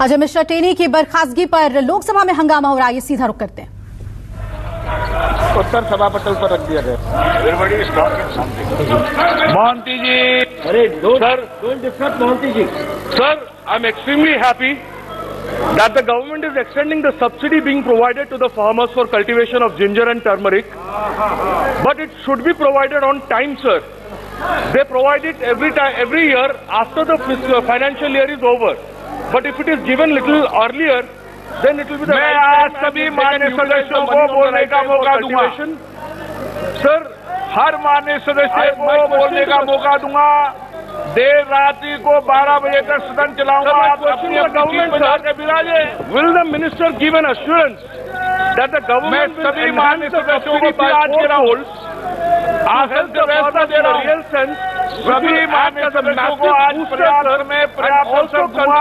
अजय मिश्रा टेनी की बर्खास्तगी पर लोकसभा में हंगामा हो रहा है, ये सीधा रुख करते हैं। उत्तर सभापटल पर रख दिया गया। मोहंती जी, अरे sir, don't disrupt Mohanty ji. sir, I'm extremely happy that the government is extending the subsidy being provided to the farmers for cultivation of ginger and turmeric. But it should be provided on time, sir. They provide it every year after the financial year is over. But if it is given little earlier, then it will be the मैं आज सभी माननीय सदस्यों को बोलने का मौका दूंगा। सर, हर माननीय सदस्य को बोलने का मौका दूंगा। देर रात्रि को 12 बजे तक सदन चलाऊंगा। आप अपनी सीट पर जाकर विराजे। Will the minister give an assurance that the मैं government will सभी माननीय enhance the सदस्यों को subsidy by आज दे रहा हूँ। 4 आसन से व्यवस्था दे रहा हूँ। सभी माननीय सदस्यों को आज प्रयास में पर्याप्त अवसर दूंगा।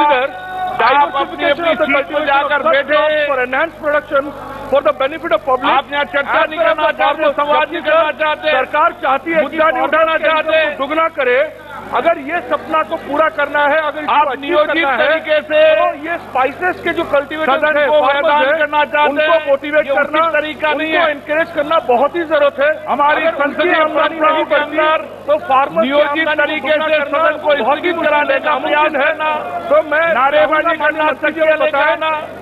आप अपनी अपनी सीट पर जाकर बैठे। for enhanced production for the benefit of public। आप यहाँ चर्चा नहीं करना चाहते, संवाद नहीं करना चाहते, सरकार चाहती है कि मुद्दा नहीं उठाना चाहते, दुगना करे। अगर ये सपना को पूरा करना है, अगर आप नियोजित तरीके से तो ये स्पाइसेस के जो कल्टीवेटर सदन को मैदान करना चाहते उनको हैं, मोटिवेट ये करना, उचित तरीका नहीं है। उनको एनकरेज करना बहुत ही जरूरत है। हमारी अगर संसदीय उनकी आमदनी परंपराओं नहीं के बढ़ती अंदर तो फार्मर नियोजित तरीके से सदन को स्थगित कराने का प्रयास करना, तो मैं नारेबाजी करना, सच्चे लेकर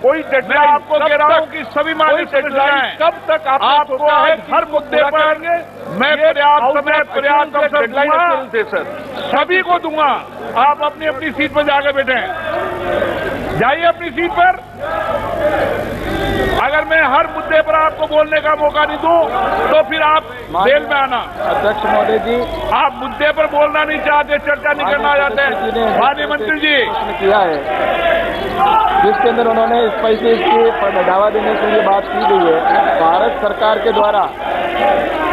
कोई मैं आपको कह रहा हूँ कि सभी माननीय सदस्य कब तक आपको हर मुद्दे पर मैं पर्याप्त समय पर्याप्त अवसर दूंगा, सर सभी को दूंगा। आप अपनी अपनी सीट पर जाकर बैठे, जाइए अपनी सीट पर। अगर मैं हर मुद्दे पर आपको बोलने का मौका नहीं दूं तो फिर आप जेल में आना। अध्यक्ष महोदय जी, आप मुद्दे पर बोलना नहीं चाहते, चर्चा नहीं करना चाहते। माननीय मंत्री जी प्रश्न किया है जिसके अंदर उन्होंने स्पाइसेस की बढ़ावा देने के लिए बात की गई है। भारत सरकार के द्वारा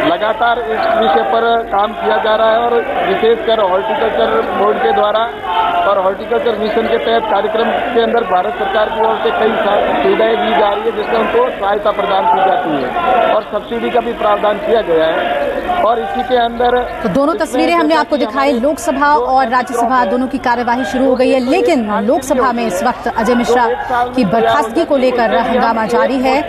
लगातार इस विषय पर काम किया जा रहा है और विशेषकर हॉर्टिकल्चर बोर्ड के द्वारा और हॉर्टिकल्चर मिशन के तहत कार्यक्रम के अंदर भारत सरकार की ओर से कई सुविधाएं दी जा रही है जिसमें उनको सहायता प्रदान की जाती है और सब्सिडी का भी प्रावधान किया गया है। और इसी के अंदर तो दोनों तस्वीरें हमने आपको दिखाई, लोकसभा और राज्यसभा दोनों की कार्यवाही शुरू हो गई है, लेकिन लोकसभा में इस वक्त अजय मिश्रा की बर्खास्तगी को लेकर हंगामा जारी है।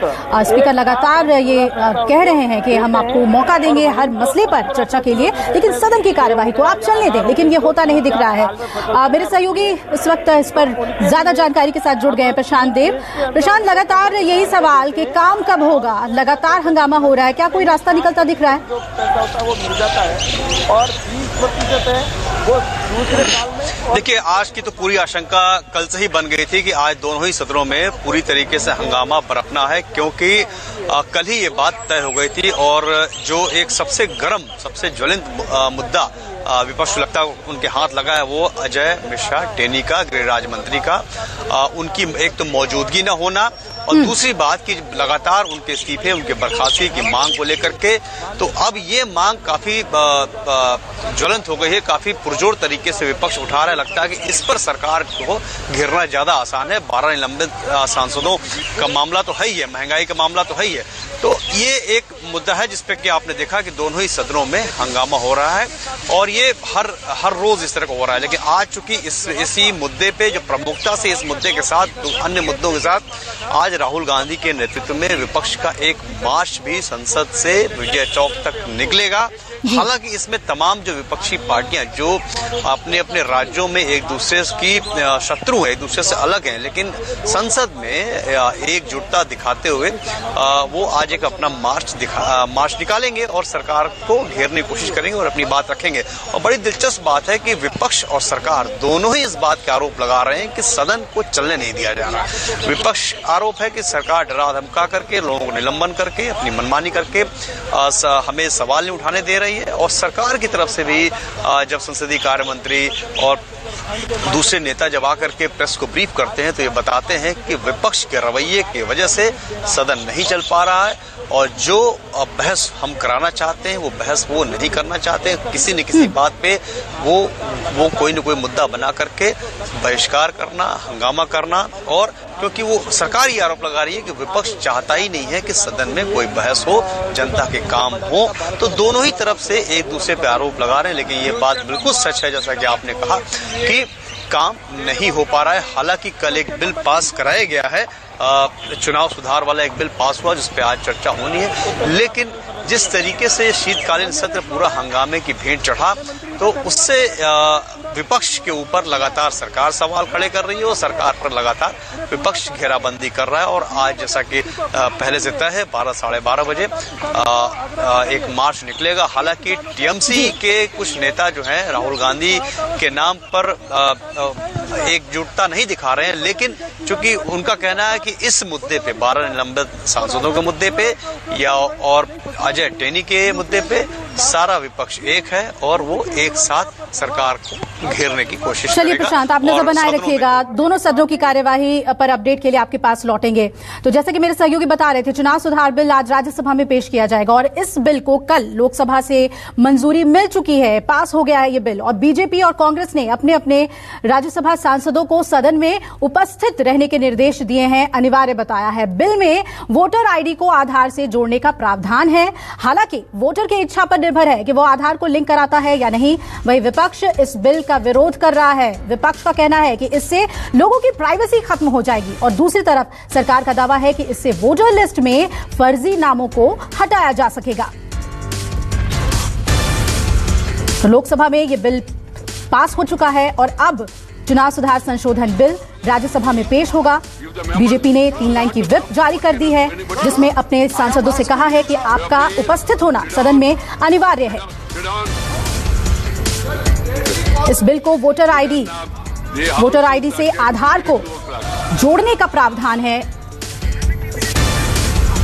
स्पीकर लगातार ये कह रहे हैं कि हम आपको मौका देंगे हर मसले पर चर्चा के लिए, लेकिन सदन की कार्यवाही को आप चलने दें, लेकिन ये होता नहीं दिख रहा है। मेरे सहयोगी इस वक्त इस पर ज्यादा जानकारी के साथ जुड़ गए हैं, प्रशांत देव। प्रशांत, लगातार यही सवाल कि काम कब होगा, लगातार हंगामा हो रहा है, क्या कोई रास्ता निकलता दिख रहा है? वो मिल जाता है और 20% है वो दूसरे साल में। देखिए, आज की तो पूरी आशंका कल से ही बन गई थी कि आज दोनों ही सदनों में पूरी तरीके से हंगामा बरपना है, क्योंकि कल ही ये बात तय हो गई थी और जो एक सबसे गर्म, सबसे ज्वलंत मुद्दा विपक्ष लगता उनके हाथ लगा है वो अजय मिश्रा टेनी का, गृह राज्य मंत्री का, उनकी एक तो मौजूदगी न होना और दूसरी बात कि लगातार उनके इस्तीफे, उनके बर्खास्तगी की मांग को लेकर के, तो अब ये मांग काफी ज्वलंत हो गई है, काफी पुरजोर तरीके से विपक्ष उठा रहा है। लगता है कि इस पर सरकार को घेरना ज्यादा आसान है। 12 निलंबित सांसदों का मामला तो है ही है, महंगाई का मामला तो है ही है, तो ये एक मुद्दा है जिसपे कि आपने देखा कि दोनों ही सदनों में हंगामा हो रहा है और ये हर रोज इस तरह का हो रहा है। लेकिन आज चूंकि इसी मुद्दे पे जो प्रमुखता से इस मुद्दे के साथ अन्य मुद्दों के साथ आज राहुल गांधी के नेतृत्व में विपक्ष का एक मार्च भी संसद से विजय चौक तक निकलेगा। हालांकि इसमें तमाम जो विपक्षी पार्टियां जो अपने अपने राज्यों में एक दूसरे की शत्रु है, एक दूसरे से अलग हैं, लेकिन संसद में एकजुटता दिखाते हुए वो आज एक अपना मार्च निकालेंगे और सरकार को घेरने की कोशिश करेंगे और अपनी बात रखेंगे। और बड़ी दिलचस्प बात है कि विपक्ष और सरकार दोनों ही इस बात के आरोप लगा रहे हैं कि सदन को चलने नहीं दिया जा रहा। विपक्ष आरोप है कि सरकार डरा धमका करके, लोगों को निलंबन करके, अपनी मनमानी करके हमें सवाल नहीं उठाने दे रही है। और सरकार की तरफ से भी जब संसदीय कार्य मंत्री और दूसरे नेता जब आकर के प्रेस को ब्रीफ करते हैं तो ये बताते हैं कि विपक्ष के रवैये की वजह से सदन नहीं चल पा रहा है और जो बहस हम कराना चाहते हैं वो बहस वो नहीं करना चाहते हैं। किसी न किसी बात पे वो कोई न कोई मुद्दा बना करके बहिष्कार करना, हंगामा करना, और क्योंकि वो सरकार ये आरोप लगा रही है कि विपक्ष चाहता ही नहीं है कि सदन में कोई बहस हो, जनता के काम हो, तो दोनों ही तरफ से एक दूसरे पे आरोप लगा रहे हैं। लेकिन ये बात बिल्कुल सच है, जैसा कि आपने कहा कि काम नहीं हो पा रहा है। हालांकि कल एक बिल पास कराया गया है, चुनाव सुधार वाला एक बिल पास हुआ जिस पे आज चर्चा होनी है, लेकिन जिस तरीके से शीतकालीन सत्र पूरा हंगामे की भेंट चढ़ा तो उससे विपक्ष के ऊपर लगातार सरकार सवाल खड़े कर रही है और सरकार पर लगातार विपक्ष घेराबंदी कर रहा है। और आज जैसा कि पहले से तय है 12 साढ़े 12 बजे एक मार्च निकलेगा। हालांकि टीएमसी के कुछ नेता जो हैं राहुल गांधी के नाम पर एकजुटता नहीं दिखा रहे हैं, लेकिन चूंकि उनका कहना है कि इस मुद्दे पे 12 निलंबित सांसदों के मुद्दे पे या और अजय टेनी के मुद्दे पे सारा विपक्ष एक है और वो एक साथ सरकार को घेरने की कोशिश चलिए प्रशांत, आप नजर बनाए रखिएगा। दोनों सदनों की कार्यवाही पर अपडेट के लिए आपके पास लौटेंगे। तो जैसे कि मेरे सहयोगी बता रहे थे, चुनाव सुधार बिल आज राज्यसभा में पेश किया जाएगा और इस बिल को कल लोकसभा से मंजूरी मिल चुकी है, पास हो गया है ये बिल। और बीजेपी और कांग्रेस ने अपने अपने राज्यसभा सांसदों को सदन में उपस्थित रहने के निर्देश दिए हैं, अनिवार्य बताया है। बिल में वोटर आईडी को आधार से जोड़ने का प्रावधान है। हालांकि वोटर की इच्छा पर निर्भर है कि वो आधार को लिंक कराता है या नहीं। वहीं विपक्ष इस बिल का विरोध कर रहा है। विपक्ष का कहना है कि इससे लोगों की प्राइवेसी खत्म हो जाएगी और दूसरी तरफ सरकार का दावा है कि इससे वोटर लिस्ट में फर्जी नामों को हटाया जा सकेगा। तो लोकसभा में यह बिल पास हो चुका है और अब चुनाव सुधार संशोधन बिल राज्यसभा में पेश होगा। बीजेपी ने 3 लाइन की व्हिप जारी कर दी है जिसमें अपने सांसदों से कहा है कि आपका उपस्थित होना सदन में अनिवार्य है। इस बिल को वोटर आईडी से आधार को जोड़ने का प्रावधान है।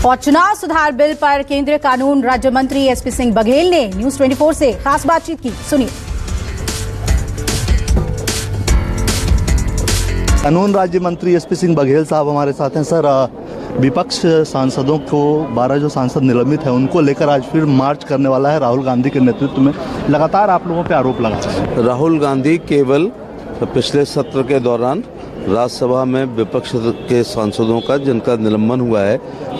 और चुनाव सुधार बिल पर केंद्रीय कानून राज्य मंत्री एसपी सिंह बघेल ने न्यूज 24 से खास बातचीत की, सुनिए। कानून राज्य मंत्री एसपी सिंह बघेल साहब हमारे साथ हैं। सर, विपक्ष सांसदों को 12 जो सांसद निलंबित हैं उनको लेकर आज फिर मार्च करने वाला है राहुल गांधी के नेतृत्व में। लगातार आप लोगों पे आरोप लगा रहे हैं। राहुल गांधी केवल पिछले सत्र के दौरान राज्यसभा में विपक्ष के सांसदों का जिनका निलंबन हुआ है,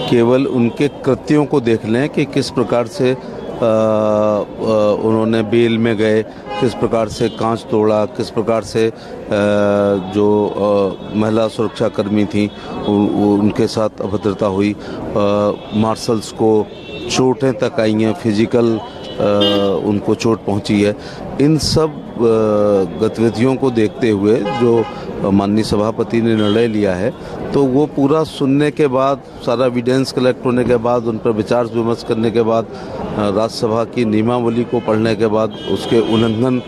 केवल उनके कृत्यों को देख लें कि किस प्रकार से उन्होंने बेल में गए, किस प्रकार से कांच तोड़ा, किस प्रकार से जो महिला सुरक्षा कर्मी थी उनके साथ अभद्रता हुई, मार्शल्स को चोटें तक आई हैं, फिजिकल उनको चोट पहुंची है। इन सब गतिविधियों को देखते हुए जो माननीय सभापति ने निर्णय लिया है, तो वो पूरा सुनने के बाद, सारा एविडेंस कलेक्ट होने के बाद, उन पर विचार विमर्श करने के बाद, राज्यसभा की नियमावली को पढ़ने के बाद, उसके उल्लंघन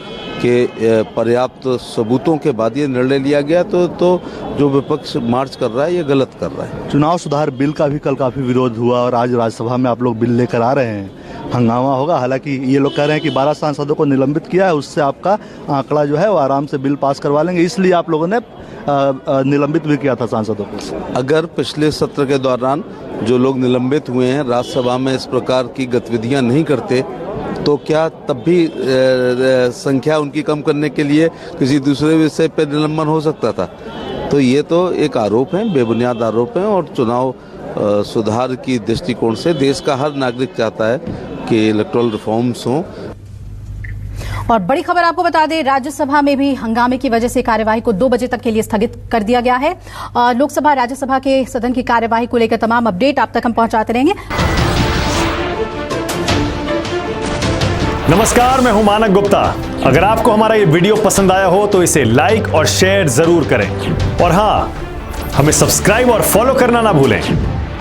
के पर्याप्त सबूतों के बाद ये निर्णय लिया गया। तो जो विपक्ष मार्च कर रहा है ये गलत कर रहा है। चुनाव सुधार बिल का भी कल काफी विरोध हुआ और आज राज्यसभा में आप लोग बिल लेकर आ रहे हैं, हंगामा होगा। हालांकि ये लोग कह रहे हैं कि 12 सांसदों को निलंबित किया है, उससे आपका आंकड़ा जो है वो आराम से बिल पास करवा लेंगे, इसलिए आप लोगों ने निलंबित भी किया था सांसदों को। अगर पिछले सत्र के दौरान जो लोग निलंबित हुए हैं राज्यसभा में इस प्रकार की गतिविधियां नहीं करते, तो क्या तब भी संख्या उनकी कम करने के लिए किसी दूसरे विषय पर निलंबन हो सकता था? तो ये तो एक आरोप है, बेबुनियाद आरोप है। और चुनाव सुधार की दृष्टिकोण से देश का हर नागरिक चाहता है कि इलेक्टोरल रिफॉर्म्स हों। और बड़ी खबर आपको बता दें, राज्यसभा में भी हंगामे की वजह से कार्यवाही को 2 बजे तक के लिए स्थगित कर दिया गया है। लोकसभा राज्यसभा के सदन की कार्यवाही को लेकर तमाम अपडेट आप तक हम पहुंचाते रहेंगे। नमस्कार, मैं हूं मानक गुप्ता। अगर आपको हमारा ये वीडियो पसंद आया हो तो इसे लाइक और शेयर जरूर करें और हाँ, हमें सब्सक्राइब और फॉलो करना ना भूलें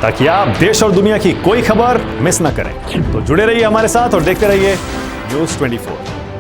ताकि आप देश और दुनिया की कोई खबर मिस ना करें। तो जुड़े रहिए हमारे साथ और देखते रहिए न्यूज़ 24।